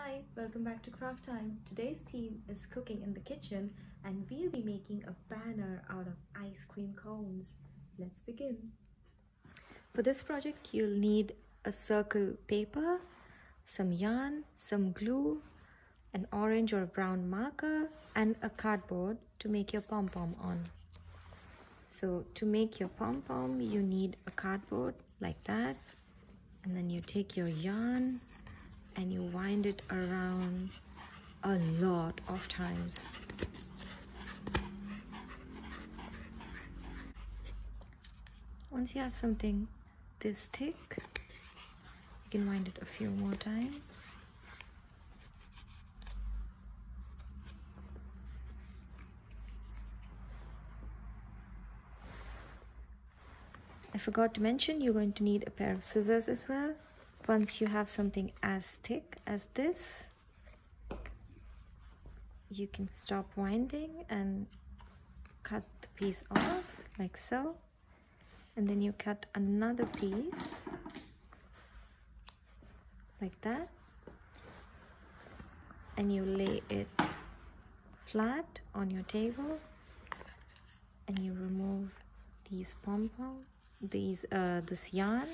Hi, welcome back to Craft Time. Today's theme is cooking in the kitchen and we'll be making a banner out of ice cream cones. Let's begin. For this project, you'll need a circle paper, some yarn, some glue, an orange or brown marker, and a cardboard to make your pom-pom on. So to make your pom-pom, you need a cardboard like that, and then you take your yarn and you wind it around a lot of times. Once you have something this thick, you can wind it a few more times. I forgot to mention you're going to need a pair of scissors as well. Once you have something as thick as this, you can stop winding and cut the piece off like so, and then you cut another piece like that, and you lay it flat on your table, and you remove these pom-pom, this yarn,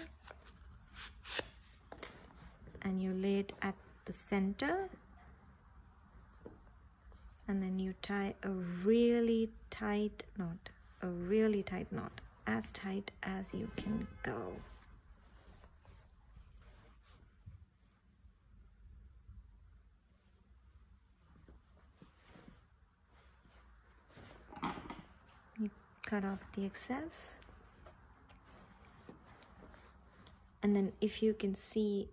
and you lay it at the center, and then you tie a really tight knot, as tight as you can go. You cut off the excess, and then if you can see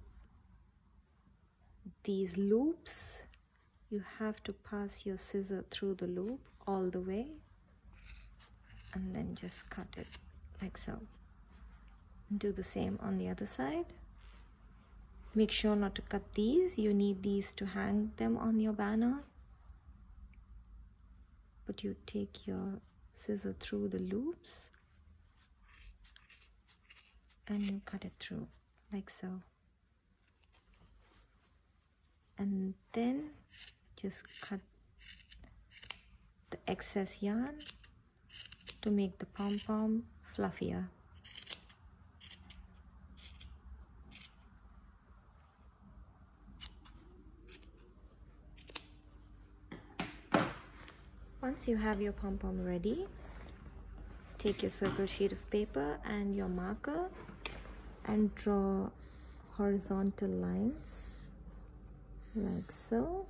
these loops, you have to pass your scissor through the loop all the way and then just cut it like so. Do the same on the other side. Make sure not to cut these. You need these to hang them on your banner, but you take your scissor through the loops and you cut it through like so. And then just cut the excess yarn to make the pom-pom fluffier. Once you have your pom-pom ready, take your circle sheet of paper and your marker and draw horizontal lines like so.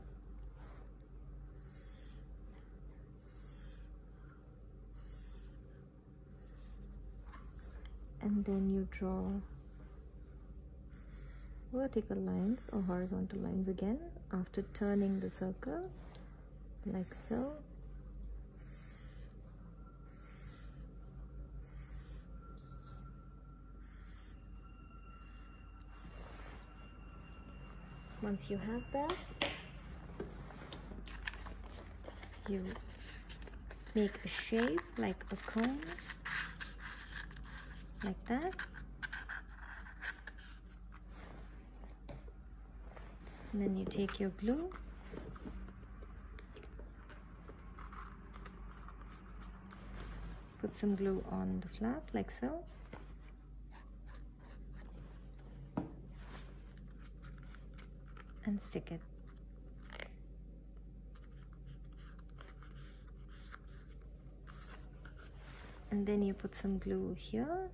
And then you draw vertical lines or horizontal lines again after turning the circle like so. Once you have that, you make a shape like a cone, like that. And then you take your glue, put some glue on the flap like so. And stick it. And then you put some glue here.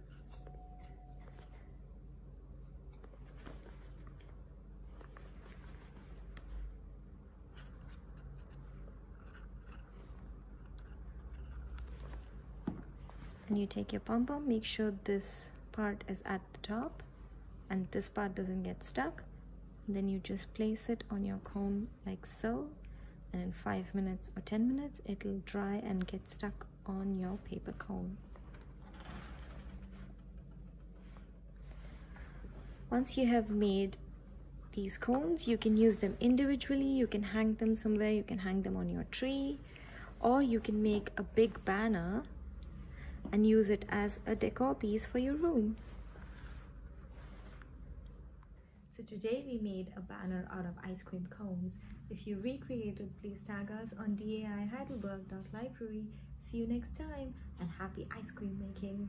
And you take your pom-pom, make sure this part is at the top and this part doesn't get stuck. Then you just place it on your cone like so, and in 5 minutes or 10 minutes it'll dry and get stuck on your paper cone. Once you have made these cones, you can use them individually, you can hang them somewhere, you can hang them on your tree, or you can make a big banner and use it as a decor piece for your room. So today we made a banner out of ice cream cones. If you recreated, please tag us on daiheidelberg.library. See you next time and happy ice cream making!